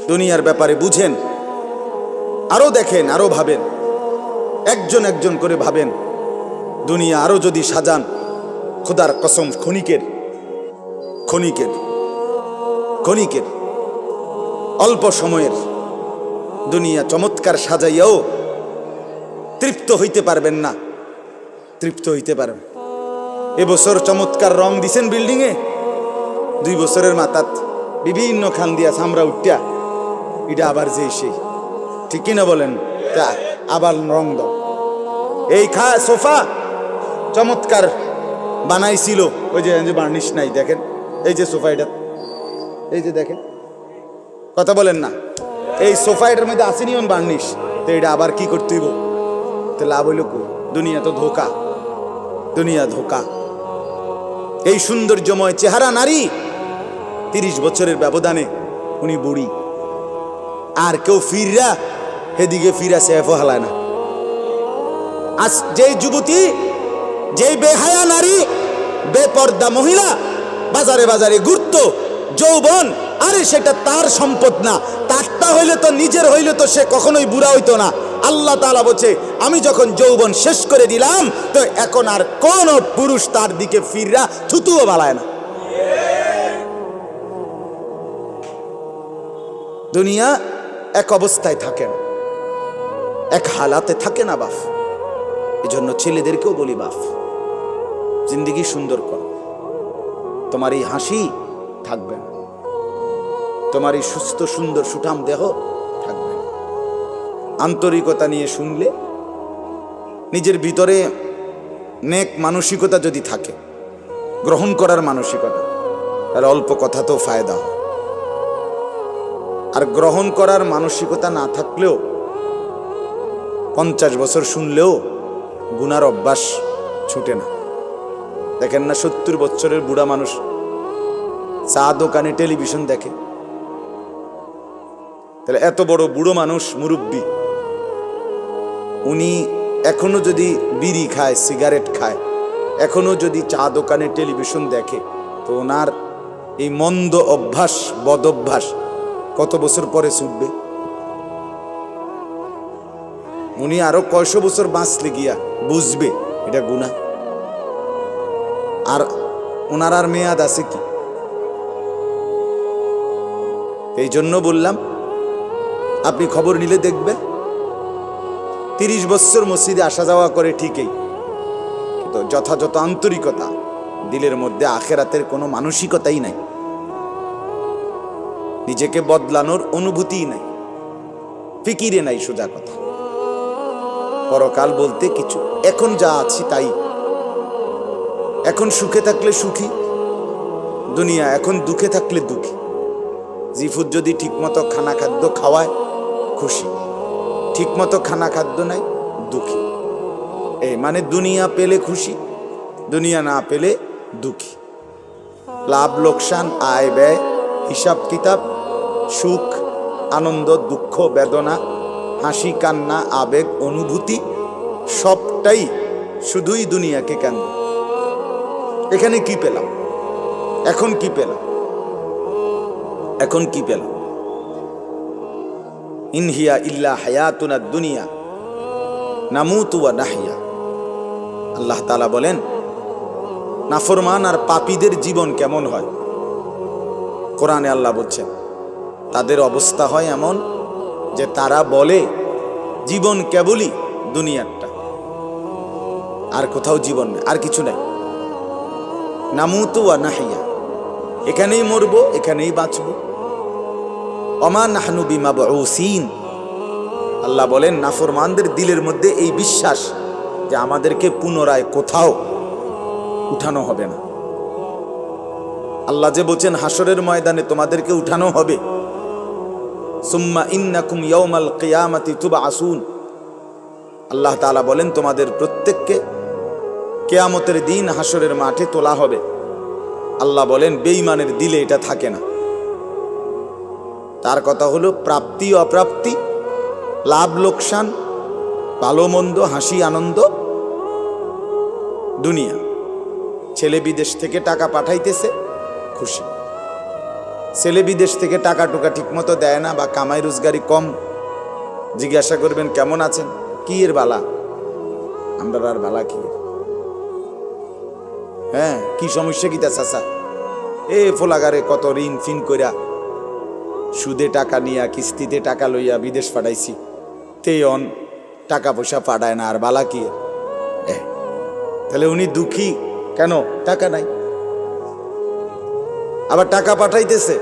দুনিয়ার ব্যাপারে বুঝেন, আরো দেখেন, আরো ভাবেন, একজন একজন করে ভাবেন। দুনিয়া আরো যদি সাজান, খোদার কসম ক্ষণিকের ক্ষণিকের ক্ষণিকের অল্প সময়ের দুনিয়া চমৎকার সাজাইয়াও তৃপ্ত হইতে পারবেন না, তৃপ্ত হইতে পারবেন। এবছর চমৎকার রং দিছেন বিল্ডিং এ, 2 বছরের মাথাত বিভিন্ন খান দিয়া সামরা উঠিয়া এটা আবার যে সেই, ঠিক কিনা বলেন? তা আবার রং দাও। এই সোফা চমৎকার বানাইছিল, ওই যে বার্নিশ নাই, দেখেন এই যে সোফা, এটা এই যে দেখেন, কথা বলেন না, এই সোফা এটার মধ্যে আসেনি অন বার্নিশ, তো এটা আবার কি করতে হইব? তো লাভ হইল কই? দুনিয়া তো ধোকা, দুনিয়া ধোকা। এই সৌন্দর্যময় চেহারা নারী 30 বছরের ব্যবধানে উনি বুড়ি, আর কেউ ফিররা এদিকে ফিরা সেফ হালায় না। আজ যেই যুবতী, যেই বেহায়া নারী, বেপর্দা মহিলা বাজারে বাজারে ঘুরতো, যৌবন, আরে সেটা তার সম্পদ না, তারটা হইলে তো নিজের হইলে তো সে কখনোই বুড়া হইতো না। আল্লাহ তাআলা বলছে, আমি যখন যৌবন শেষ করে দিলাম, তো এখন আর কোন পুরুষ তার দিকে ফিররা থুতুও বালায় না। দুনিয়া এক অবস্থায় থাকে না, এক হালাতে থাকে না বাপ। এজন্য ছেলেদেরকেও বলি, বাপ জিন্দেগি সুন্দর কর। তোমার এই হাসি থাকবে না, তোমার এই সুস্থ সুন্দর সুঠাম দেহ থাকবে না। আন্তরিকতা নিয়ে শুনলে, নিজের ভিতরে নেক মানসিকতা যদি থাকে, গ্রহণ করার মানসিকতা, তাহলে অল্প কথা তো ফায়দা হয়। আর গ্রহণ করার মানসিকতা না থাকলেও 50 বছর শুনলেও গুনার অভ্যাস ছুটে না। দেখেন না, 70 বছরের বুড়া মানুষ চা দোকানে টেলিভিশন দেখে, তাহলে এত বড় বুড়ো মানুষ, মুরব্বী, উনি এখনো যদি বিড়ি খায়, সিগারেট খায়, এখনো যদি চা দোকানে টেলিভিশন দেখে, তো ওনার এই মন্দ অভ্যাস, বদ অভ্যাস কত বছর পরে ছুটবে? উনি আরো কয়শো বছর বাঁচলে গিয়া বুঝবে এটা গুনাহ। আর ওনার আর মেয়াদ আছে কি? এই জন্য বললাম, আপনি খবর নিলে দেখবেন 30 বছর মসজিদে আসা যাওয়া করে ঠিকই, কিন্তু যথাযথ আন্তরিকতা, দিলের মধ্যে আখেরাতের কোনো মানসিকতাই নাই, নিজেকে বদলানোর অনুভূতিই নাই, ফিকিরে নাই। সোজা কথা, পরকাল বলতে কিছু, এখন যা আছি তাই। এখন সুখে থাকলে সুখী দুনিয়া, এখন দুঃখে থাকলে দুঃখী। জিফুত যদি ঠিকমতো খানা খাদ্য খাওয়ায় খুশি, ঠিকমতো খানা খাদ্য নাই দুঃখী। এই মানে দুনিয়া পেলে খুশি, দুনিয়া না পেলে দুঃখী। লাভ লোকসান, আয় ব্যয়, হিসাব কিতাব, সুখ আনন্দ, দুঃখ বেদনা, হাসি কান্না, আবেগ অনুভূতি, সবটাই শুধুই দুনিয়াকে কেন্দ্র। এখানে কি পেলাম? এখন কি পেলাম? এখন কি পেলাম? ইনহিয়া ইল্লা হায়াতুনা দুনিয়া নামুতু ওয়া নাহইয়া। আল্লাহ তাআলা বলেন, নাফরমান আর পাপীদের জীবন কেমন হয়? কোরআনে আল্লাহ বলছেন, তাদের অবস্থা হয় এমন যে তারা বলে জীবন কেবলই দুনিয়ারটা, আর কোথাও জীবন নেই, আর কিছু নাই। নামুতু ওয়া নাহইয়া, এখানেই মরবো, এখানেই বাঁচবো। ওমা নাহনু বিমাবউসিন। আল্লাহ বলেন, নাফরমানদের দিলের মধ্যে এই বিশ্বাস যে আমাদেরকে পুনরায় কোথাও উঠানো হবে না। আল্লাহ যে বলছেন হাসরের ময়দানে তোমাদেরকে উঠানো হবে, সুম্মা ইন্নাকুম ইয়াউমাল কিয়ামাতি তুবআসুন। আল্লাহ তাআলা বলেন, তোমাদের প্রত্যেককে কিয়ামতের দিন হাসরের মাঠে তোলা হবে। আল্লাহ বলেন, বেঈমানের দিলে এটা থাকে না। তার কথা হলো প্রাপ্তি অপ্রাপ্তি, লাভ লোকসান, ভালো মন্দ, হাসি আনন্দ, দুনিয়া। ছেলে বিদেশ থেকে টাকা পাঠাইতেছে, খুশি। ছেলে বিদেশ থেকে টাকা টুকা ঠিক মতো দেয় না বা কামাই রোজগারি কম, জিজ্ঞাসা করবেন কেমন আছেন, কি এর বালা, আমরা আর বালা কি, হ্যাঁ কি সমস্যা কি তা চাচা, এ ফোলাগারে কত ঋণ ফিন কইরা সুদে টাকা নিয়া কিস্তিতে টাকা লইয়া বিদেশ পাঠাইছি, তেয়ন টাকা পয়সা পাঠায় না, আর বালা কি, তাহলে উনি দুঃখী কেন, টাকা নাই, আবার টাকা পাঠাইতেছে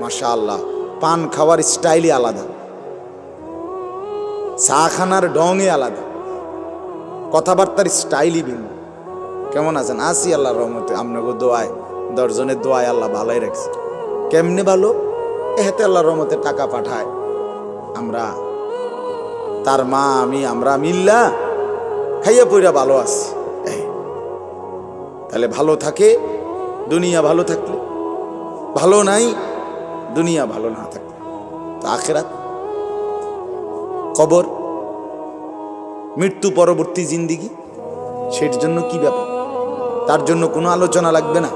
মাশাআল্লাহ, পান খাওয়ার স্টাইলই আলাদা, চা খানার ঢঙে আলাদা, কথাবার্তার স্টাইলই ভিন্ন। কেমন আছেন, আসি আল্লাহর রহমতে, আপনাকে দোয়ায়, 10 জনের দোয়ায় আল্লাহ ভালোই রাখছে। কেমনে ভালো, এতে আল্লাহর রহমতে টাকা পাঠায়, আমরা তার মা আমি আমরা মিল্লা খাইয়া পইরা ভালো আছি। তাহলে ভালো থাকে দুনিয়া, ভালো থাকলে ভালো নাই দুনিয়া, ভালো না থাকলে তো আখিরাত, কবর, মৃত্যু পরবর্তী জিন্দিগি, সেটার জন্য কি ব্যাপার, তার জন্য কোনো আলোচনা লাগবে না,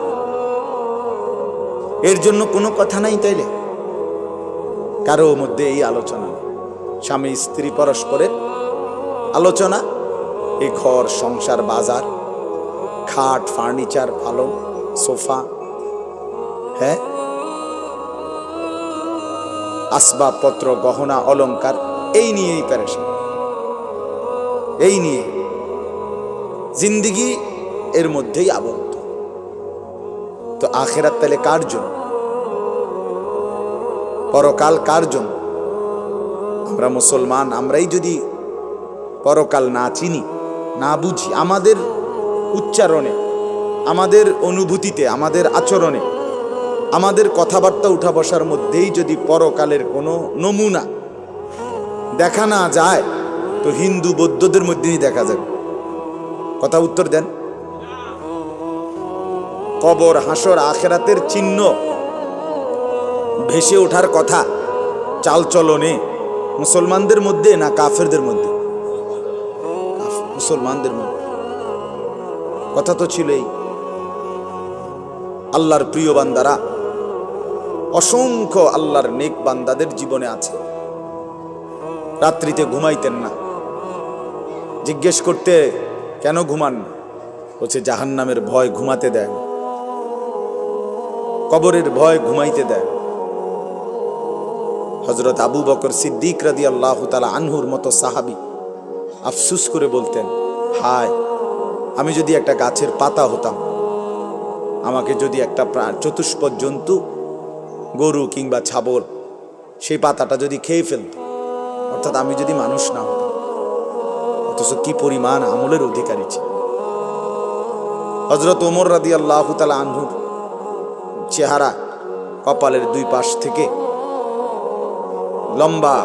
এর জন্য কোনো কথা নাই, তাইলে কারো মধ্যে এই আলোচনা, স্বামী স্ত্রী পরস্পরের আলোচনা, এই ঘর সংসার বাজার, খাট ফার্নিচার পালং সোফা, হ্যাঁ আসবাবপত্র গহনা অলংকার, এই নিয়েই পেরেশান, এই নিয়ে জিন্দিগি এর মধ্যেই আবদ্ধ। তো আখিরাত তাহলে কার জন্য, পরকাল কার জন্য? আমরা মুসলমান, আমরাই যদি পরকাল না চিনি না বুঝি, আমাদের উচ্চারণে, আমাদের অনুভূতিতে, আমাদের আচরণে, আমাদের কথাবার্তা উঠা বসার মধ্যেই যদি পরকালের কোনো নমুনা দেখা না যায়, তো হিন্দু বৌদ্ধদের মধ্যেই দেখা যাবে। কথা উত্তর দেন। কবর হাসর আখেরাতের চিহ্ন ভেসে ওঠার কথা চালচলনে মুসলমানদের মধ্যে না কাফেরদের মধ্যে? মুসলমানদের মধ্যে। কথা তো ছিলই। আল্লাহর প্রিয় বান্দারা, অসংখ্য আল্লাহর নেক বান্দাদের জীবনে আছে, রাত্রিতে ঘুমাইতেন না। জিজ্ঞেস করতে কেন ঘুমান না, বলছে জাহান্নামের ভয় ঘুমাতে দেয় না, কবরের ভয় ঘুমাইতে দেয়। হযরত আবু বকর সিদ্দিক রাদিয়াল্লাহু তাআলা আনহুর মতো সাহাবী আফসোস করে বলতেন, হায় আমি যদি একটা গাছের পাতা হতাম, আমাকে যদি একটা চতুষ্পদ জন্তু, গরু কিংবা ছাগল, সেই পাতাটা যদি খেয়ে ফেলত, অর্থাৎ আমি যদি মানুষ না হতাম। অথচ কি পরিমাণ আমলের অধিকারী ছিল। হযরত ওমর রাদিয়াল্লাহু তাআলা আনহুর চেহারা, কপালের দুই পাশ থেকে লম্বা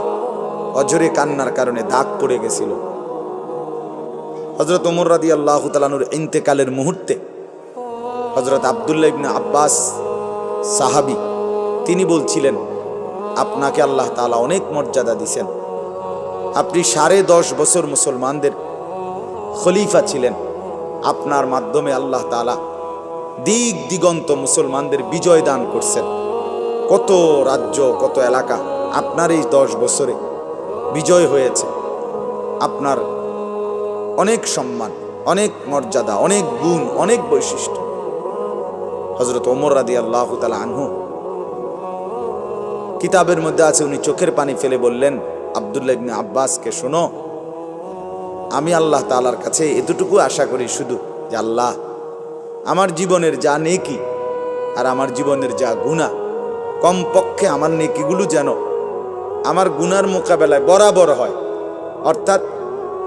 অঝরে কান্নার কারণে দাগ পড়ে গেছিল। হযরত ওমর রাদিয়াল্লাহু তাআলা আনহুর ইন্তেকালের মুহূর্তে হযরত আব্দুল্লাহ ইবনে আব্বাস সাহাবী, তিনি বলছিলেন, আপনাকে আল্লাহ তাআলা অনেক মর্যাদা দিয়েছেন, আপনি 10.5 বছর মুসলমানদের খলিফা ছিলেন, আপনার মাধ্যমে আল্লাহ তাআলা দিক দিগন্ত মুসলমানদের বিজয় দান করছেন। কত রাজ্য, কত এলাকা আপনার এই 10 বছরে বিজয় হয়েছে। আপনার অনেক সম্মান, অনেক মর্যাদা, অনেক গুণ, অনেক বৈশিষ্ট্য। হযরত ওমর রাদিয়াল্লাহু তাআলা আনহু কিতাবের মধ্যে আছে, উনি চোখের পানি ফেলে বললেন আব্দুল্লাহ ইবনে আব্বাসকে, শোনো, আমি আল্লাহ তাআলার কাছে এতটুকু আশা করি শুধু, যে আল্লাহ আমার জীবনের যা নেকি আর আমার জীবনের যা গুনাহ, কমপক্ষে আমার নেকিগুলো যেন আমার গুনার মোকাবেলায় বরাবর হয়। অর্থাৎ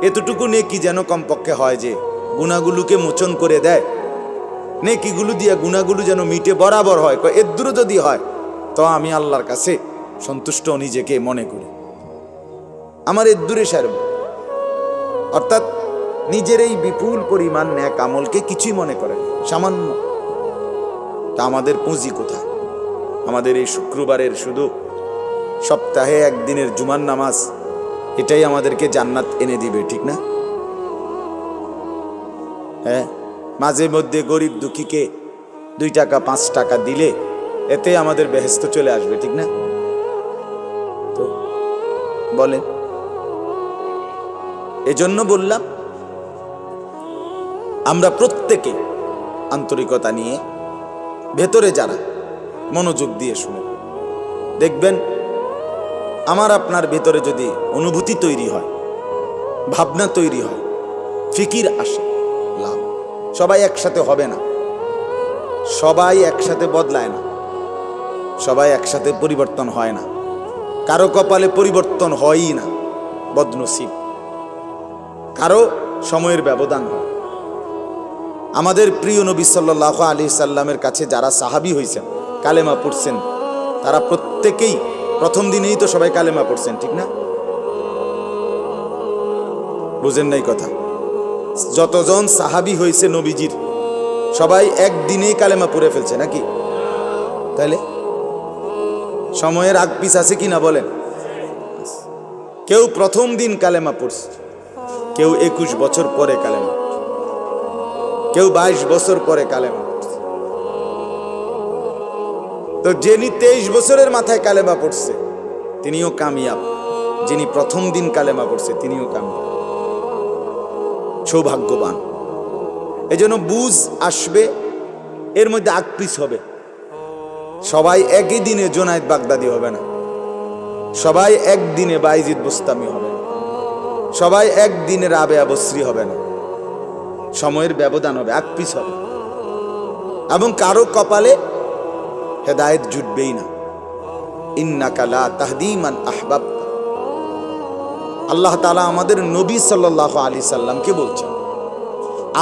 এতটুকু নেকি যেন কমপক্ষে হয় যে গুনাহগুলোকে মোচন করে দেয়, নেকিগুলো দিয়ে গুনাহগুলো যেন মিটে বরাবর হয়। এদূর যদি হয় তো আমি আল্লাহর কাছে সন্তুষ্ট নিজেকে মনে করি, আমার এদূরে সারব। অর্থাৎ নিজের এই বিপুল পরিমাণ নেক আমলকে কিছুই মনে করেন, সামান্য। তা আমাদের পুঁজি কোথায়? আমাদের এই শুক্রবারের শুধু সপ্তাহে একদিনের জুমার নামাজ, এটাই আমাদেরকে জান্নাত এনে দিবে, ঠিক না? হ্যাঁ, মাঝে মধ্যে গরিব দুঃখীকে 2 টাকা 5 টাকা দিলে এতে আমাদের বেহেশত চলে আসবে, ঠিক না? তো বলেন, এজন্য বললাম আমরা প্রত্যেকে আন্তরিকতা নিয়ে ভেতরে যারা মনোযোগ দিয়ে শুনে দেখবেন, আমার আপনার ভেতরে যদি অনুভূতি তৈরি হয়, ভাবনা তৈরি হয়, ফিকির আসে, লাভ। সবাই একসাথে হবে না, সবাই একসাথে বদলায় না, সবাই একসাথে পরিবর্তন হয় না, কারো কপালে পরিবর্তন হয়ই না, বদনসিব। কারো সময়ের ব্যবধান হয়। আমাদের প্রিয় নবী সাল্লাল্লাহু আলাইহি সাল্লামের কাছে যারা সাহাবী হয়েছেন, কালেমা পড়ছেন, তারা প্রত্যেকেই প্রথম দিনেই তো সবাই কালেমা পড়ছেন, ঠিক না? বুঝেন নাই কথা? যতজন সাহাবী হয়েছে নবীজির, সবাই একদিনেই কালেমা পড়ে ফেলছে নাকি? তাহলে সময়ের আগ পিছ আছে কি না বলেন? কেউ প্রথম দিন কালেমা পড়ছে, কেউ 21 বছর পরে কালেমা, কেউ 22 বছর পরে কালেমা পড়ছে। তো যিনি 23 বছরের মাথায় কালেমা পড়ছে তিনিও কামিয়াব, যিনি প্রথম দিন কালেমা পড়ছে তিনিও কামিয়াব, সৌভাগ্যবান। এজন্য বুঝ আসবে, এর মধ্যে আকপিস হবে। সবাই একই দিনে জোনায়েদ বাগদাদি হবে না, সবাই একদিনে বাইজিদ বুস্তামি হবে না, সবাই একদিনে রাবেয়া বসরি হবে না, সময়ের ব্যবধান হবে, আকপিস হবে। এবং কারো কপালে হেদায়েত জুটবেই না। ইন্নাকা লা তাহদি মান আহবাবতা। আল্লাহ তাআলা আমাদের নবী সাল্লাল্লাহু আলাইহি সাল্লামকে বলছেন,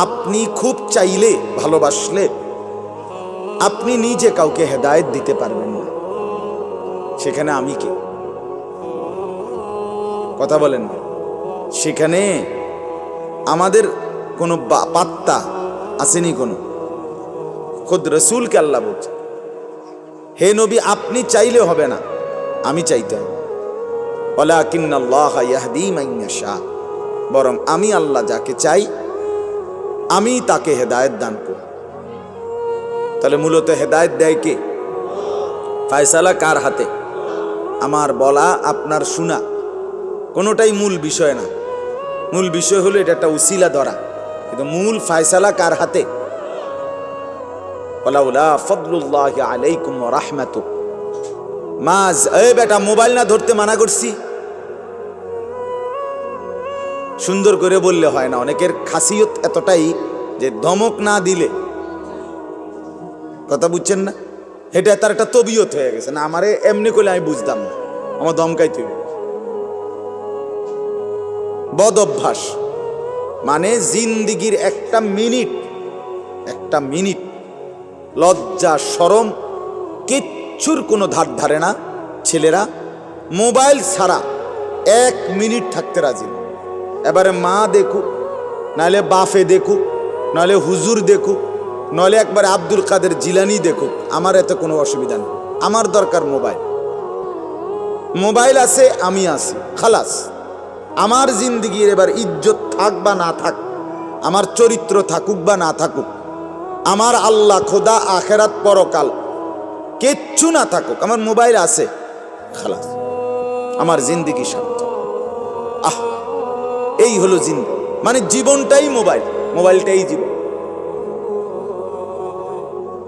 আপনি খুব চাইলে, ভালোবাসলে আপনি নিজে কাউকে হেদায়েত দিতে পারবেন না, সেখানে আমি কে? কথা বলেন না। সেখানে আমাদের কোনো পাত্তা আসেনি কোনো। খুদ রসুলকে আল্লাহ বলছে, হে নবী আপনি চাইলে হবে না, আমি চাইতে হবে। ওয়ালাকিন্নাল্লাহ ইয়াহদি মান ইয়াশা, বরং আমি আল্লাহ যাকে চাই আমি তাকে হেদায়েত দান করি। তাহলে মূলত হেদায়েত দেয় কে? ফয়সালা কার হাতে? আমার বলা আপনার শোনা কোনোটাই মূল বিষয় না। মূল বিষয় হলো এটা একটা উসিলা ধরা, কিন্তু মূল ফয়সালা কার হাতে? ওয়ালাউলা ফাদলুল্লাহি আলাইকুম ওয়া রাহমাতুহু মাজ। এই বেটা, মোবাইল না ধরতে মানা করছি। সুন্দর করে বললে হয় না, অনেকের খাসিয়ত এতটাই যে ধমক না দিলে, কথা বুঝছেন না, এটা তার একটা তবিয়ত হয়ে গেছে। না আমারে এমনি করলে আমি বুঝতাম না, আমার ধমকাই তুই। বদ অভ্যাস মানে জিন্দিগির একটা মিনিট লজ্জা শরম কিচ্ছুর কোনো ধার ধারে না। ছেলেরা মোবাইল ছাড়া 1 মিনিট থাকতে রাজি না। এবারে মা দেখুক, নাহলে বাফে দেখুক, নাহলে হুজুর দেখুক, নাহলে একবারে আব্দুল কাদের জিলানি দেখুক, আমার এতে কোনো অসুবিধা নেই। আমার দরকার মোবাইল। মোবাইল আছে, আমি আছি, খালাস। আমার জিন্দিগির এবার ইজ্জত থাক বা না থাক, আমার চরিত্র থাকুক বা না থাকুক, আমার আল্লাহ খোদা আখেরাত পরকাল কিচ্ছু না থাকুক, আমার মোবাইল আছে, খালাস, আমার জিন্দিগি শান্ত। এই হলো জিন্দিগি, মানে জীবনটাই মোবাইল, মোবাইলটাই জীবন।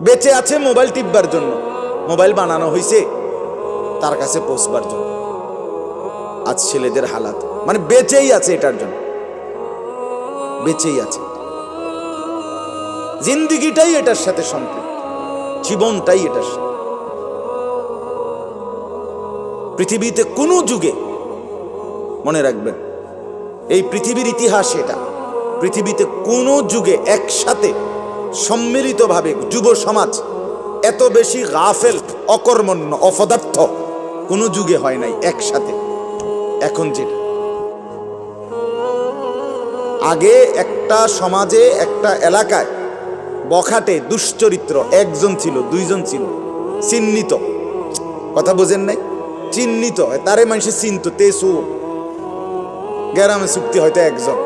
বেঁচে আছে মোবাইল টিপবার জন্য, মোবাইল বানানো হয়েছে তার কাছে পৌঁছবার জন্য। আজ ছেলেদের হালাত মানে বেঁচেই আছে এটার জন্য, বেঁচেই আছে। জিন্দিগিটাই এটার সাথে সম্পৃক্ত, জীবনটাই এটার সাথে। পৃথিবীতে কোনো যুগে, মনে রাখবেন এই পৃথিবীর ইতিহাস এটা, পৃথিবীতে কোনো যুগে একসাথে সম্মিলিতভাবে যুব সমাজ এত বেশি গাফেল, অকর্মণ্য, অপদার্থ কোনো যুগে হয় নাই একসাথে। এখন যেটা আগে একটা সমাজে, একটা এলাকায় বখাটে দুশ্চরিত্র একজন ছিল, দুইজন ছিল, চিহ্নিত, কথা বোঝেন নাই, চিহ্নিত, তারে মানুষের চিনত, তেসু গ্রামে চুক্তি হয়তো একজন,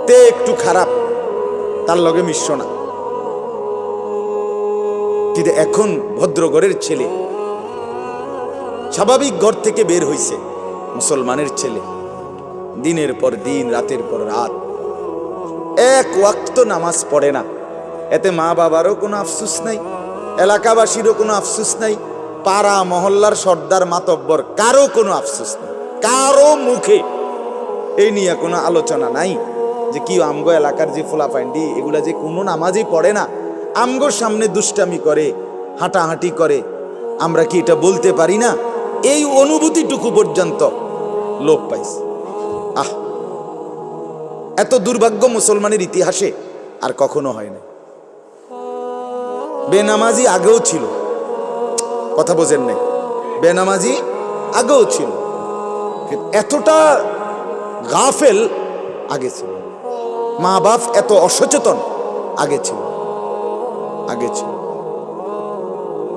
তে একটু খারাপ, তার লগে মিশ্র না। কিন্তু এখন ভদ্রঘরের ছেলে, স্বাভাবিক ঘর থেকে বের হইছে, মুসলমানের ছেলে, দিনের পর দিন, রাতের পর রাত এক ওয়াক্ত নামাজ পড়ে না। এতে মা বাবারও কোনো আফসোস নাই, এলাকাবাসীরও কোনো আফসোস নাই, পাড়া মহল্লার সর্দার মাতব্বর কারো কোনো আফসোস নাই, কারো মুখে এই নিয়ে কোনো আলোচনা নাই যে কি আমগো এলাকার যে ফোলাফাইন্ডি এগুলা যে কোনো নামাজই পড়ে না, আমগোর সামনে দুষ্টামি করে, হাঁটাহাঁটি করে, আমরা কি এটা বলতে পারি না? এই অনুভূতিটুকু পর্যন্ত লোপ পাইছে। আহ, এত দুর্ভাগ্য মুসলমানের ইতিহাসে আর কখনো হয় না। বেনামাজি আগেও ছিল, কথা বোঝেন নাই, বেনামাজি আগেও ছিল, এতটা গাফেল আগে ছিল, মা বাপ এত অসচেতন আগে ছিল।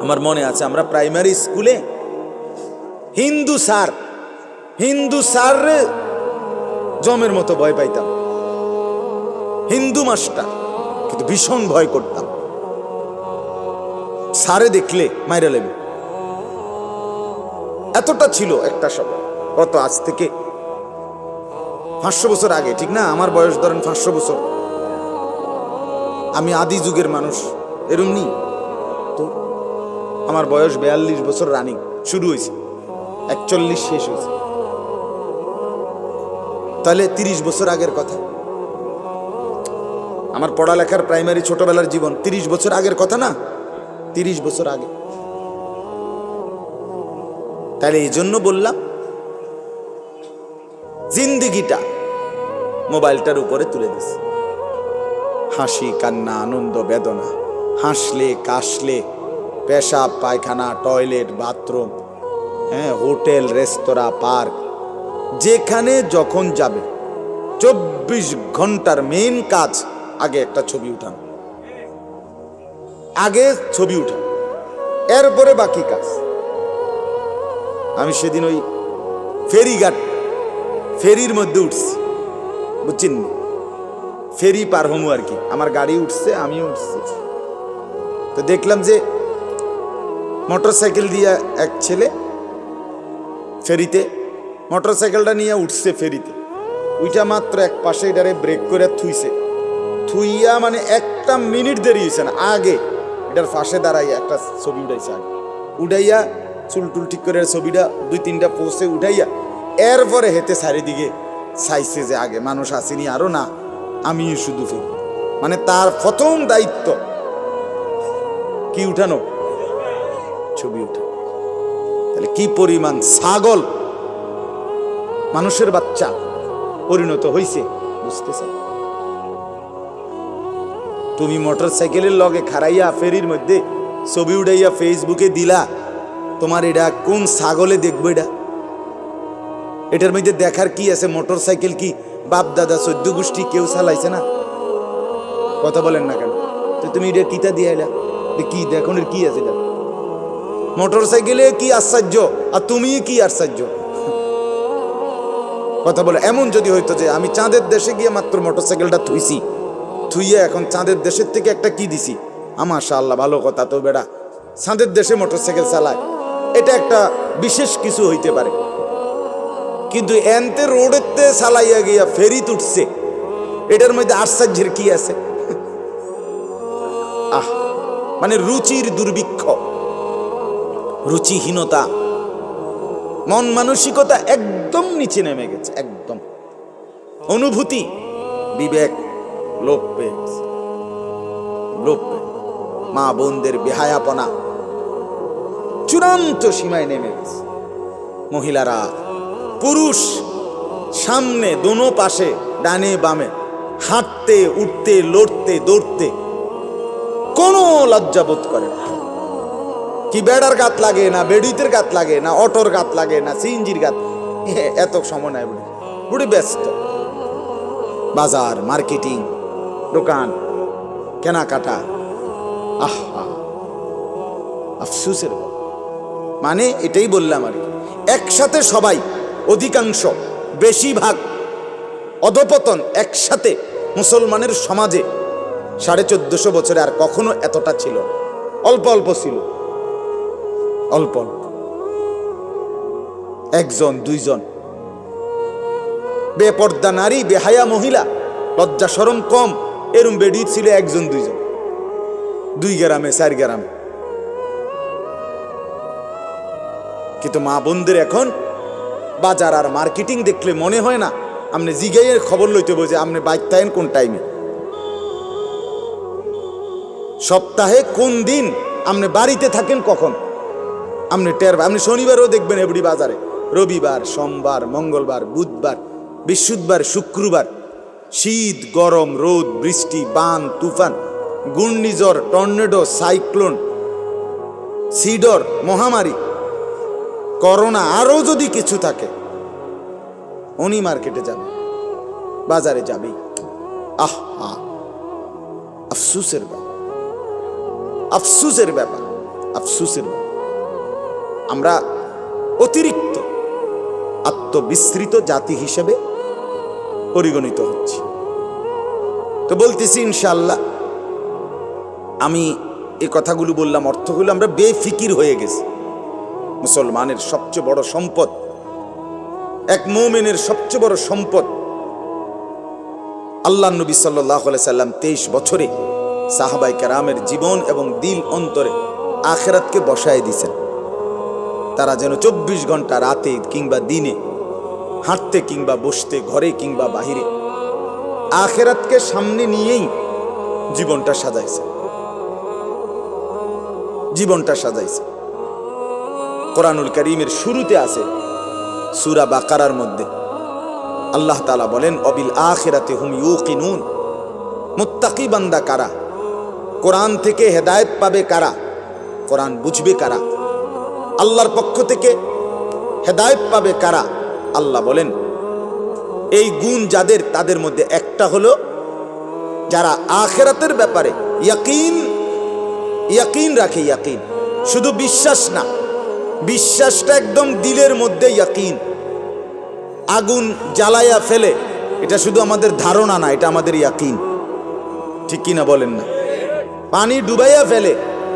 আমার মনে আছে আমরা প্রাইমারি স্কুলে হিন্দু স্যার জমের মতো ভয় পাইতাম, হিন্দু মাস্টার, কিন্তু ভীষণ ভয় করতাম। স্যারে দেখলে মাইরা লেবে, এতটা ছিল একটা সময়। কত আজ থেকে 500 বছর আগে, ঠিক না? আমার বয়স ধরেন 500 বছর, আমি আদি যুগের মানুষ, এরম নি তো। আমার বয়স 42 বছর রানিং, শুরু হয়েছে 41 শেষ হয়েছে, তাহলে 30 বছর আগের কথা। আমার পড়ালেখার প্রাইমারি ছোটবেলার জীবন 30 বছর আগের কথা না, 30 বছর আগে। তাহলে এই জন্য বললাম জিন্দিগিটা মোবাইলটার উপরে তুলে দিস, হাসি কান্না আনন্দ বেদনা, হাসলে কাশলে, পেশাব পায়খানা টয়লেট বাথরুম, হ্যাঁ, হোটেল রেস্তোরাঁ পার্ক, যেখানে যখন যাবে 24 ঘন্টার মেইন কাজ আগে একটা ছবি উঠানো, এরপরে বাকি কাজ। আমি সেদিন ওই ফেরির মধ্যে উঠছি, বুঝছেন, ফেরি পার হমু আর কি, আমার গাড়ি উঠছে, আমি উঠছি, তো দেখলাম যে মোটরসাইকেল দিয়ে এক ছেলে ফেরিতে, মোটরসাইকেলটা নিয়ে উঠছে ফেরিতে, ওইটা মাত্র এক পাশে এটারে ব্রেক করে থুইয়া মানে 1 মিনিট দেরি হয়েছে না, আগে এটার পাশে দাঁড়াইয়া একটা ছবি উঠাইছে, আগে উঠাইয়া চুলটুল ঠিক করে ছবিটা 2-3টা পোস্টে উঠাইয়া এরপরে হেতে চারিদিকে চাইছে যে আগে মানুষ আসেনি আরো না, আমি শুধু ফেরি। মানে তার প্রথম দায়িত্ব কি উঠানো, ছবি উঠানো। তাহলে কি পরিমাণ ছাগল মানুষের বাচ্চা পরিণত হইছে বুঝতেছ? তুমি মোটরসাইকেলের লগে খাড়াইয়া ফেরির মধ্যে ছবি উঠাইয়া ফেসবুকে দিলা, তোমার এটা কোন ছাগলে দেখবো? এটার মধ্যে দেখার কি আছে? মোটরসাইকেল কি বাপ দাদা 14 গোষ্ঠী কেউ চালাইছে না? কথা বলেন না কেন? তো তুমি এটা কিতা দিয়ে এলা, কি দেখুন কি আছে এটা? মোটরসাইকেলে কি আশ্চর্য আর তুমি কি আশ্চর্য? কথা বলে এমন যদি হইতো যে আমি চাঁদের দেশে গিয়ে মাত্র মোটরসাইকেলটা থুইয়া এখন চাঁদের দেশের থেকে একটা কি দিছি, মাশাআল্লাহ ভালো কথা, তো বেড়া চাঁদের দেশে মোটরসাইকেল চালায়, এটা একটা বিশেষ কিছু হইতে পারে। কিন্তু এনতে রোডেতে চালাইয়া গিয়া ফেরি উঠছে, এটার মধ্যে আশ্চর্যের কি আছে? মানে রুচির দুর্ভিক্ষ, রুচিহীনতা, মন মানসিকতা একদম নিচে নেমে গেছে, একদম অনুভূতি বিবেক লোপ পেয়ে গেছে, মা বোনদের বেহায়াপনা চূড়ান্ত সীমায় নেমে গেছে। মহিলারা পুরুষ সামনে দোনো পাশে ডানে বামে হাঁটতে উঠতে লড়তে দৌড়তে কোনো লজ্জাবোধ করে না। কি বেড়ার গাত লাগে না, বেড়িতের গাত লাগে না, অটোর গাত লাগে না, সিএনজির গাত, এত সময় নাই। বুড়ি ব্যস্ত, বাজার মার্কেটিং, দোকান কেনাকাটা, আফসোসের। মানে এটাই বললাম আর কি, একসাথে সবাই, অধিকাংশ বেশিরভাগ অধপতন একসাথে মুসলমানের সমাজে 1450 বছরে আর কখনো এতটা ছিল না। অল্প অল্প ছিল, অল্প অল্প, একজন দুইজন। বেপর্দা নারী, বেহায়া মহিলা, লজ্জা শরম কম, এরম বেডি ছিল একজন দুইজন, 2 গ্রামে 4 গ্রামে। কিন্তু মা বোনদের এখন বাজার আর মার্কেটিং দেখলে মনে হয় না আপনি জিগাইয়ের খবর লইতে বোঝে আপনি বাইক থাকেন কোন টাইমে, সপ্তাহে কোন দিন আপনি বাড়িতে থাকেন কখন আপনি টের। আপনি শনিবারও দেখবেন এবড়ি বাজারে, রবিবার, সোমবার, মঙ্গলবার, বুধবার, বৃহস্পতিবার, শুক্রবার, শীত, গরম, রোদ, বৃষ্টি, বান, তুফান, ঘূর্ণিঝড়, টর্নেডো, সাইক্লোন, সিডর, মহামারী, করোনা, আরো যদি কিছু থাকে, উনি মার্কেটে যাবে, বাজারে যাবেই। আহা, আফসুসের ব্যাপার, আফসুসের ব্যাপার, আফসুসের ব্যাপার। আমরা অতিরিক্ত আত্মবিস্মৃত জাতি হিসেবে পরিগণিত হচ্ছি। তো বলতেছি ইনশাআল্লাহ, আমি এই কথাগুলো বললাম, অর্থগুলো আমরা বেফিকির হয়ে গেছি। মুসলমানের সবচেয়ে বড় সম্পদ, এক মুমিনের সবচেয়ে বড় সম্পদ, আল্লাহ নবী সাল্লাল্লাহু আলাইহি সাল্লাম 23 বছরে সাহাবায়ে কেরামের জীবন এবং দিল অন্তরে আখিরাতকে বসায় দিয়েছেন। তারা যেন 24 ঘন্টা রাতে কিংবা দিনে, হাঁটতে কিংবা বসতে, ঘরে কিংবা বাহিরে, আখিরাতকে সামনে নিয়েই জীবনটা সাজাইছে, জীবনটা সাজাইছে। কোরআনুল কারীমের শুরুতে আছে সূরা বাকারার মধ্যে আল্লাহ তাআলা বলেন, অবিল আখিরাতি হুম ইউকিনুন, মুত্তাকি বান্দা কারা, কোরআন থেকে হেদায়েত পাবে কারা, কোরআন বুঝবে কারা, আল্লাহর পক্ষ থেকে হেদায়েত পাবে কারা। আল্লাহ বলেন এই গুণ যাদের, তাদের মধ্যে একটা হলো যারা আখিরাতের ব্যাপারে ইয়াকিন রাখে। ইয়াকিন শুধু বিশ্বাস না, বিশ্বাসটা একদম দিলের মধ্যে ইয়াকিন। আগুন জ্বালাইয়া ফেলে, এটা শুধু আমাদের ধারণা না, এটা আমাদের ইয়াকিন। ঠিক কিনা বলেন না? পানি ডুবাইয়া ফেলে,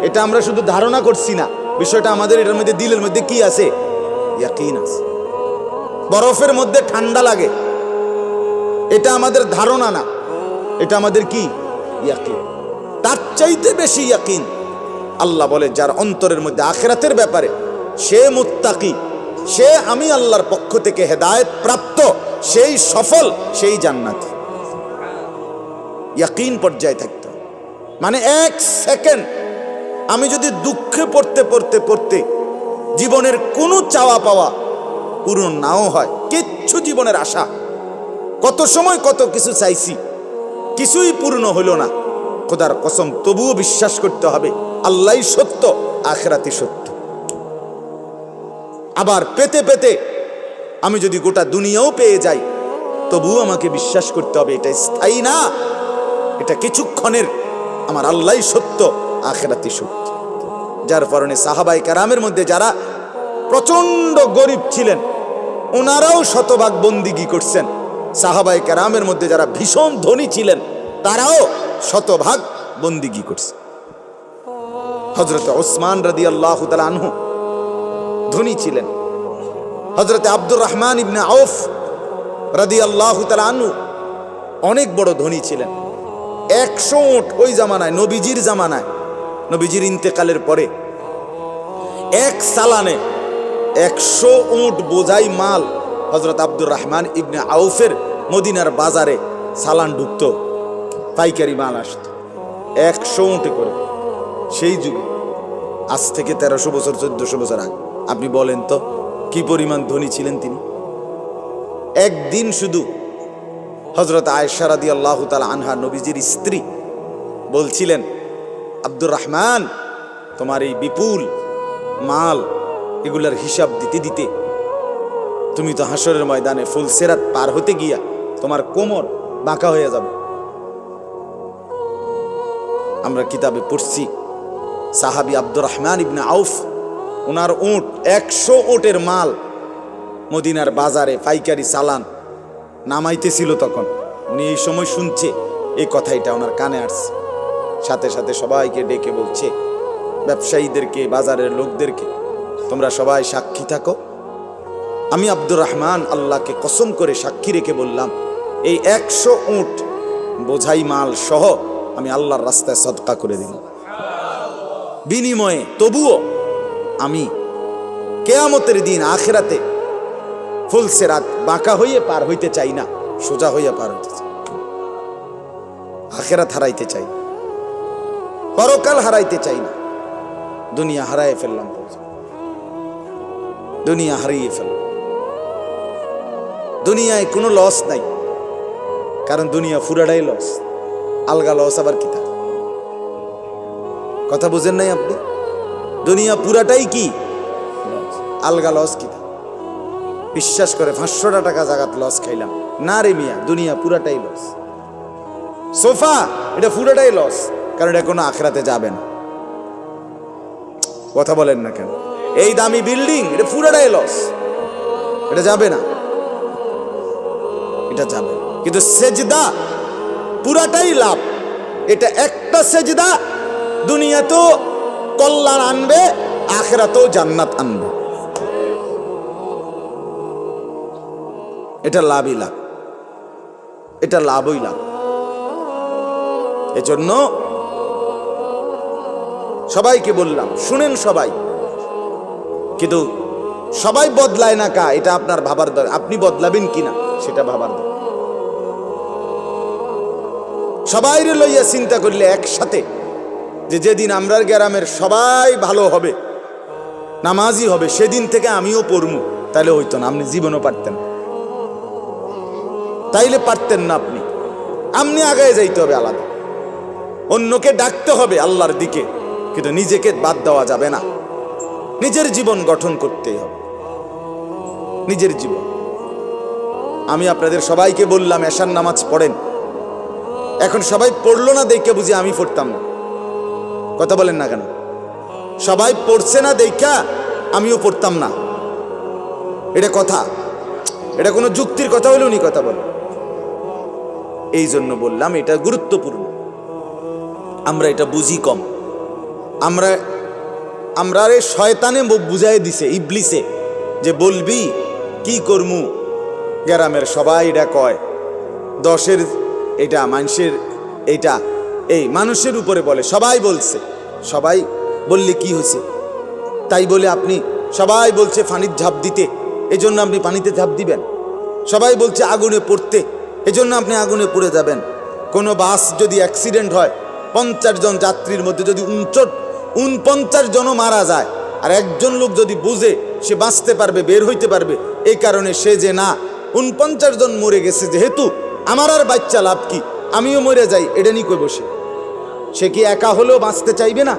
এটা আমরা শুধু ধারণা করছি না, বিষয়টা আমাদের এটার মধ্যে দিলের মধ্যে কি আছে? ইয়াকিন আছে। বরফের মধ্যে ঠান্ডা লাগে, এটা আমাদের ধারণা না, এটা আমাদের কি? ইয়াকিন। তার চাইতে বেশি ইয়াকিন আল্লাহ বলে যার অন্তরের মধ্যে আখিরাতের ব্যাপারে, সে মুত্তাকি, সে আমি আল্লাহর পক্ষ থেকে হেদায়েত প্রাপ্ত, সেই সফল, সেই জান্নাতি। ইয়াকিন পর্যায়ে থাকতে হবে। মানে 1 সেকেন্ড আমি যদি দুঃখে পড়তে পড়তে পড়তে জীবনের কোনো চাওয়া পাওয়া পূরণ নাও হয়, কিচ্ছু জীবনের আশা, কত সময় কত কিছু চাইছি, কিছুই পূর্ণ হইল না, খোদার কসম তবুও বিশ্বাস করতে হবে আল্লাহই সত্য, আখিরাতই সত্য। আবার পেতে পেতে আমি যদি গোটা দুনিয়াও পেয়ে যাই, তবুও আমাকে বিশ্বাস করতে হবে এটা স্থায়ী না, এটা কিছুক্ষণের, আমার আল্লাহই সত্য, আখিরাতই সত্য। যার কারণে সাহাবায়ে কেরামের মধ্যে যারা প্রচন্ড গরিব ছিলেন, ওনারাও শতভাগ বন্দিগি করছেন। সাহাবায়ে কেরামের মধ্যে যারা ভীষণ ধনী ছিলেন, তারাও শতভাগ বন্দিগি করছে। হযরত ওসমান রাদিয়াল্লাহু তাআলা আনহু ধনী ছিলেন। হযরত আব্দুর রহমান ইবনে আউফ রাদিয়াল্লাহু তাআলা আনহু অনেক বড় ধনী ছিলেন। 100 উট ওই জামানায়, নবীজির জামানায়, নবীজির ইন্তেকালের পরে এক সালানে 100 উট বোঝাই মাল হযরত আব্দুর রহমান ইবনে আউফের মদিনার বাজারে সালান ঢুকতো, পাইকারি মাল আসতো 100 উটে করে। সেই যুগে, আজ থেকে 1300 বছর 1400 বছর আগে, আপনি বলেন তো কি পরিমাণ ধনী ছিলেন তিনি। একদিন শুধু হযরত আয়েশা রাদিয়াল্লাহু তাআলা আনহা, নবীজির স্ত্রী, বলছিলেন, আব্দুর রহমান, তোমার এই বিপুল মাল, এগুলার হিসাব দিতে দিতে তুমি তো হাসরের ময়দানে ফুলসিরাত পার হতে গিয়া তোমার কোমর বাঁকা হয়ে যাবে। আমরা কিতাবে পড়ছি সাহাবী আব্দুর রহমান ইবনে আউফ, ওনার উট 100 উটের মাল মদিনার বাজারে পাইকারি চালান নামাইতেছিল। তখন উনি এই সময় শুনছে এই কথাটা, ওনার কানে আসছে, সাথে সাথে সবাইকে ডেকে বলছে, ব্যবসায়ীদেরকে, বাজারের লোকদেরকে, তোমরা সবাই সাক্ষী থাকো। আমি আব্দুর রহমান আল্লাহকে কসম করে সাক্ষী রেখে বললাম, এই 100 উট বোঝাই মাল সহ আমি আল্লাহর রাস্তায় সদকা করে দিলাম। বিনিময়ে তবুও আমি কেয়ামতের দিন আখিরাতে ফুলসিরাত বাঁকা হইয়ে পার হইতে চাই না, সোজা হইয়া পার হইতে চাই। আখিরাত হারাইতে চাই, পরকাল হারাইতে চাই না। দুনিয়া হারাইয়ে ফেললাম, দুনিয়া হারিয়ে ফেললাম। দুনিয়ায় কোনো লস নাই, কারণ দুনিয়া পুরাটাই লস। আলগা লস আবার কি থাকে? কথা বুঝেন নাই আপনি? দুনিয়া পুরাটাই কি আলগা লস কি থাকে? বিশ্বাস করে 500 টাকা জাগাত লস খাইলাম না রে মিয়া, দুনিয়া পুরাটাই লস। সোফা এটা পুরাটাই লস, কারণ এটা কোনো আখিরাতে যাবে না। কথা বলেন না কেন? এই দামি বিল্ডিং এটা পুরাটাই লস, এটা যাবে না, এটা যাবে। কিন্তু সেজদা পুরাটাই লাভ। এটা একটা সেজদা দুনিয়াতেও কল্যাণ আনবে, আখিরাতেও জান্নাত আনবে। এটা লাভই লাভ, এটা লাভই লাভ। এজন্য সবাইকে বললাম, শুনেন সবাই, কিন্তু সবাই বদলায় না কা, এটা আপনার ভাবার দরকার। আপনি বদলাবেন কিনা সেটা ভাবার দরকার। সবাই লইয়া চিন্তা করলে একসাথে, যে যেদিন আমরার গ্রামের সবাই ভালো হবে, নামাজি হবে, সেদিন থেকে আমিও পড়মু, তাইলে হইতো না। আপনি জীবনও পারতেন, তাইলে পারতেন না। আপনি আগায় যাইতে হবে আলাদা, অন্যকে ডাকতে হবে আল্লাহর দিকে, কিন্তু নিজেকে বাদ দেওয়া যাবে না। নিজের জীবন গঠন করতেই হবে, নিজের জীবন। আমি আপনাদের সবাইকে বললাম এশার নামাজ পড়েন। এখন সবাই পড়লো না দেখে বুঝি আমি পড়তাম না। কথা বলেন না কেন? সবাই পড়ছে না দেখা আমিও পড়তাম না, এটা কথা? এটা কোনো যুক্তির কথা হলো নি? কথা বলে এই জন্য বললাম এটা গুরুত্বপূর্ণ। আমরা এটা বুঝি কম। আমরা শয়তানে বুঝাই দিছে, ইবলিসে, যে বলবি কি করমু, গ্রামের সবাই এটা কয়, 10-এর এটা মানুষের, এটা এই মানুষের উপরে বলে, সবাই বলছে। সবাই বললে কি হয়েছে? তাই বলে আপনি, সবাই বলছে পানির ঝাঁপ দিতে, এজন্য আপনি পানিতে ঝাঁপ দিবেন। সবাই বলছে আগুনে পড়তে, এজন্য আপনি আগুনে পড়ে যাবেন। কোনো বাস যদি অ্যাক্সিডেন্ট হয়, 50 জন যাত্রীর মধ্যে যদি 49 জনও মারা যায়, আর একজন লোক যদি বুঝে সে বাঁচতে পারবে, বের হইতে পারবে, এই কারণে সে যে না 49 জন মরে গেছে, যেহেতু আমার আর বাচ্চা লাভ কি, আমিও মরে যাই, এটা নিয়ে কই বসে, সে কি একা হলেও বাঁচতে চাইবে না?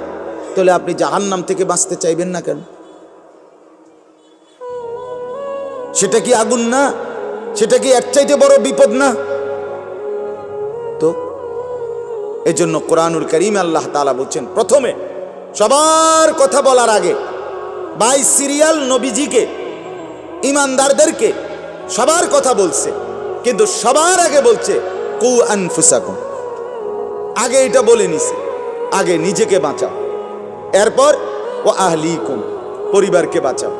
তাহলে আপনি জাহান্নাম থেকে বাঁচতে চাইবেন না কেন? সেটা কি আগুন না? সেটা কি এর চাইতে বড় বিপদ না? তো এজন্য কোরআনুল কারীমে আল্লাহ তাআলা বলছেন, প্রথমে সবার কথা বলার আগে বাই সিরিয়াল নবীজিকে, ইমানদারদেরকে সবার কথা বলছে, কিন্তু সবার আগে বলছে কু আনফুসাকুম। আগে এটা বলে নিছে, আগে নিজেকে বাঁচাও, এরপর ও আহলিকুম, পরিবারকে বাঁচাও,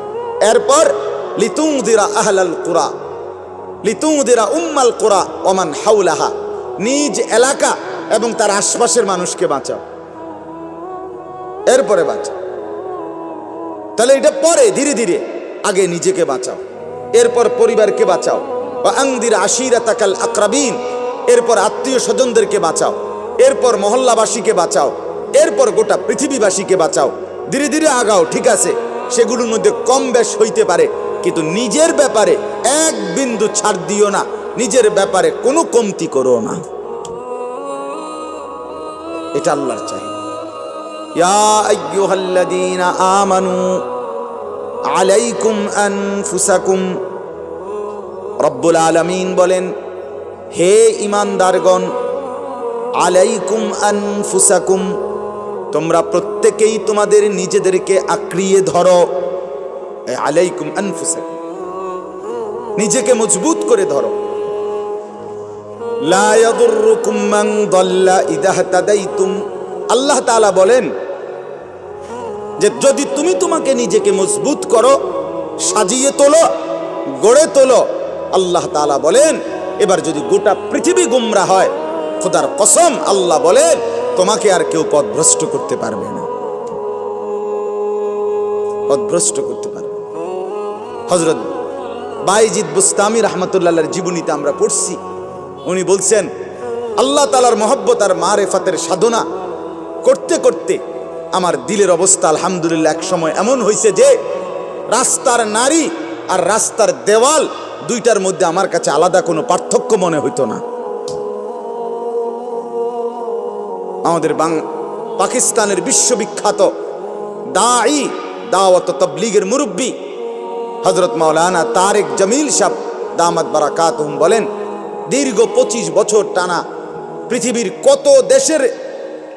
এরপর লিতুনদিরা আহলাল কুরা, লিতুনদিরা উম্মাল কুরা ওমান হাওলাহা, নিজ এলাকা এবং তার আশপাশের মানুষকে বাঁচাও, এরপরে বাঁচাও। তাহলে এটা পরে ধীরে ধীরে, আগে নিজেকে বাঁচাও, এরপর পরিবারকে বাঁচাও। ওয়া আনদির আশিরাতাকাল আকরাবিন, এরপর আত্মীয় স্বজনদেরকে বাঁচাও, এরপর মহল্লাবাসীকে বাঁচাও, এরপর গোটা পৃথিবীবাসীকে বাঁচাও। ধীরে ধীরে আগাও, ঠিক আছে, সেগুলোর মধ্যে কম বেশ হইতে পারে, কিন্তু নিজের ব্যাপারে এক বিন্দু ছাড় দিও না, নিজের ব্যাপারে কোনো কমতি করো না। এটা আল্লাহর চাই। ইয়া আইয়ুহাল্লাযীনা আমানু আলাইকুম আনফুসাকুম, রব্বুল আলামিন বলেন, হে ঈমানদারগণ, আলাইকুম আনফুসাকুম, তোমরা প্রত্যেকেই তোমাদের নিজেদেরকে আঁকড়িয়ে ধরো। আলাইকুম আনফুসাকুম, নিজেকে মজবুত করে ধরো। লা ইয়াদুররুকুম মান দাল্লা ইযা ইহতাদাইতুম, আল্লাহ তাআলা বলেন যে যদি তুমি তোমাকে নিজেকে মজবুত করো, সাজিয়ে তোলো, গড়ে তোলো, আল্লাহ তাআলা বলেন এবার যদি গোটা পৃথিবী গুমরা হয়, খোদার কসম আল্লাহ বলেন তোমাকে আর কেউ পথভ্রষ্ট করতে পারবে না, পথভ্রষ্ট করতে পারবে। হযরত বাইজিদ বুস্তামি রাহমাতুল্লাহর জীবনীতে আমরা পড়ছি, উনি বলছেন আল্লাহ তাআলার মহব্বত আর মারেফাতের সাধনা করতে করতে আমার দিলের অবস্থা আলহামদুলিল্লাহ এক সময় এমন হয়েছে যে রাস্তার নারী আর রাস্তার দেওয়াল দুইটার মধ্যে আমার কাছে আলাদা কোনো পার্থক্য মনে হইতো না। আমাদের পাকিস্তানের বিশ্ববিখ্যাত দাঈ, দাওয়াত ও তাবলীগের মুরব্বী হযরত মাওলানা তারেক জামিল সাহেব দামাত বারাকাতুহুম বলেন, দীর্ঘ 25 বছর টানা পৃথিবীর কত দেশের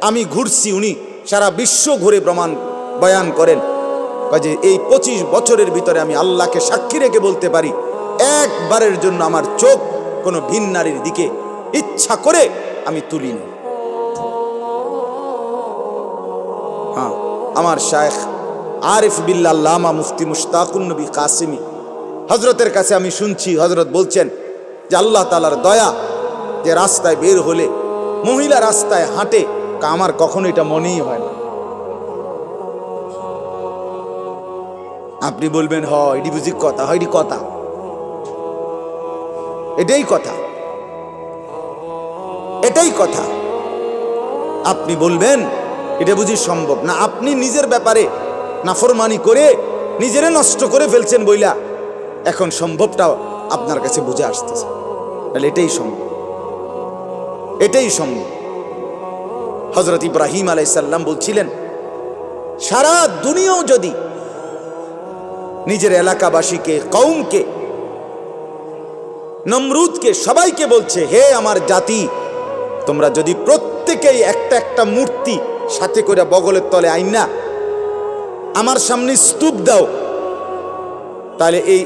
আমি ঘুরছি, উনি সারা বিশ্ব ঘুরে প্রমাণ বয়ান করেন যে এই 25 বছরের ভিতরে আমি আল্লাহকে সাক্ষী রেখে বলতে পারি একবারের জন্য আমার চোখ কোনো ভিন নারীর দিকে ইচ্ছা করে আমি তুলিনি। হ্যাঁ, আমার শায়েখ আরিফ বিল্লাহ আল্লামা মুফতি মুশতাকুন নবী কাসিমি হযরতের কাছে আমি শুনছি, হযরত বলছেন যে আল্লাহ তাআলার দয়া যে রাস্তায় বের হলে মহিলা রাস্তায় হাঁটে, আমার কখনো এটা মনেই হয় না। আপনি বলবেন হ এটি বুঝি কথা, হয় এটি কথা, এটাই কথা, এটাই কথা। আপনি বলবেন এটা বুঝি সম্ভব না, আপনি নিজের ব্যাপারে নাফরমানি করে নিজেরে নষ্ট করে ফেলছেন বইলা এখন সম্ভবটা আপনার কাছে বুঝে আসতেছে, তাহলে এটাই সম্ভব, এটাই সম্ভব। হযরত ইব্রাহিম আলাইহিস সালাম বলছিলেন সারা দুনিয়াও যদি নিজের এলাকাবাসীকে, কওমকে, নমরুদকে, সবাইকে বলছে হে আমার জাতি, তোমরা যদি প্রত্যেকেই একটা একটা মূর্তি সাথে করে বগলের তলে আইনা আমার সামনে স্তূপ দাও, তাহলে এই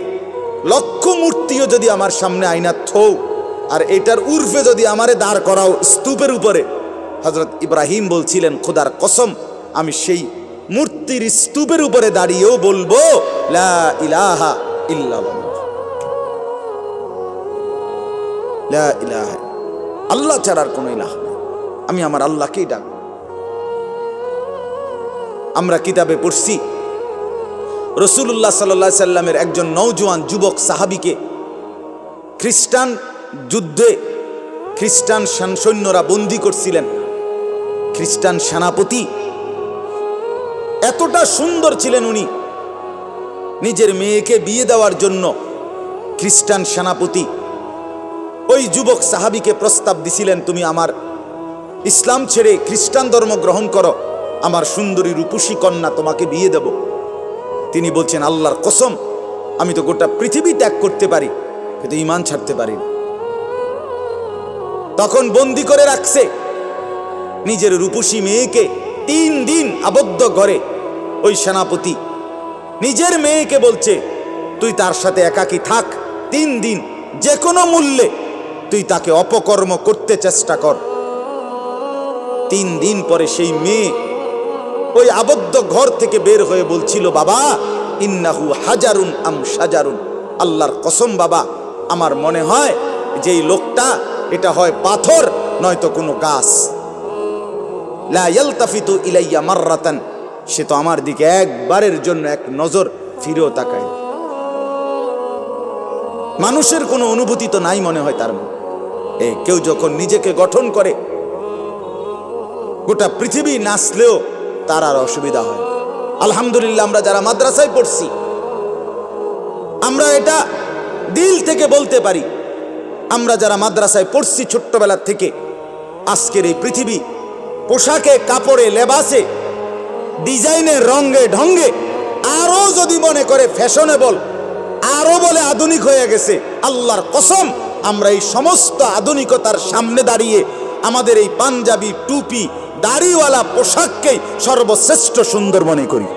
লক্ষ মূর্তিও যদি আমার সামনে আইনা থও আর এটার উর্ফে যদি আমারে দাঁড় করাও স্তূপের উপরে, হযরত ইব্রাহিম বলছিলেন খোদার কসম আমি সেই মূর্তির স্তূপের উপরে দাঁড়িয়েও বলবো লা ইলাহা ইল্লাল্লাহ, লা ইলাহা, আল্লাহ ছাড়ার কোনো ইলাহ নেই, আমি আমার আল্লাহকেই ডাকবো। আমরা কিতাবে পড়ছি রাসূলুল্লাহ সাল্লাল্লাহু আলাইহি সাল্লামের একজন নওজোয়ান যুবক সাহাবীকে খ্রিস্টান যুদ্ধে খ্রিস্টান সৈন্যরা বন্দী করছিলেন। খ্রিস্টান সেনাপতি এতটা সুন্দর ছিলেন, উনি নিজের মেয়েকে বিয়ে দেওয়ার জন্য খ্রিস্টান সেনাপতি ওই যুবক সাহাবীকে প্রস্তাব দিছিলেন, তুমি আমার ইসলাম ছেড়ে খ্রিস্টান ধর্ম গ্রহণ করো, আমার সুন্দরী রূপসী কন্যা তোমাকে বিয়ে দেব। তিনি বলছেন আল্লাহর কসম আমি তো গোটা পৃথিবী ত্যাগ করতে পারি কিন্তু ঈমান ছাড়তে পারি না। তখন বন্দী করে রাখছে নিজের রূপসী মেয়েকে 3 দিন আবদ্ধ ঘরে। ওই সেনাপতি নিজের মেয়েকে বলছে তুই তার সাথে একাকী থাক 3 দিন, যে কোনো মূল্যে তুই তাকে অপকর্ম করতে চেষ্টা কর। 3 দিন পরে সেই মেয়ে ওই আবদ্ধ ঘর থেকে বের হয়ে বলছিল বাবা ইন্নাহু হাজারুন আম শাজারুন, আল্লাহর কসম বাবা আমার মনে হয় যে এই লোকটা এটা হয় পাথর নয়তো কোনো গাছ। লা ইয়ালতাফিতু ইলাইয়া মাররাতান, সে তো আমার দিকে একবারের জন্য এক নজর ফিরেও তাকায়। মানুষের কোনো অনুভূতি তো নাই মনে হয় তার মধ্যে। কেউ যখন নিজেকে গঠন করে গোটা পৃথিবী নাচলেও তার আর অসুবিধা হয়। আলহামদুলিল্লাহ আমরা যারা মাদ্রাসায় পড়ছি আমরা এটা দিল থেকে বলতে পারি, আমরা যারা মাদ্রাসায় পড়ছি ছোট্টবেলার থেকে, আজকের এই পৃথিবী পোশাকে, কাপড়ে, লেবাসে, ডিজাইনে, রঙে, ঢঙ্গে আরো যদি মনে করে ফ্যাশনেবল, আরো বলে আধুনিক হয়ে গেছে, আল্লাহর কসম আমরা এই সমস্ত আধুনিকতার সামনে দাঁড়িয়ে আমাদের এই পাঞ্জাবি, টুপি, দাড়িওয়ালা পোশাককেই সর্বশ্রেষ্ঠ সুন্দর মনে করি।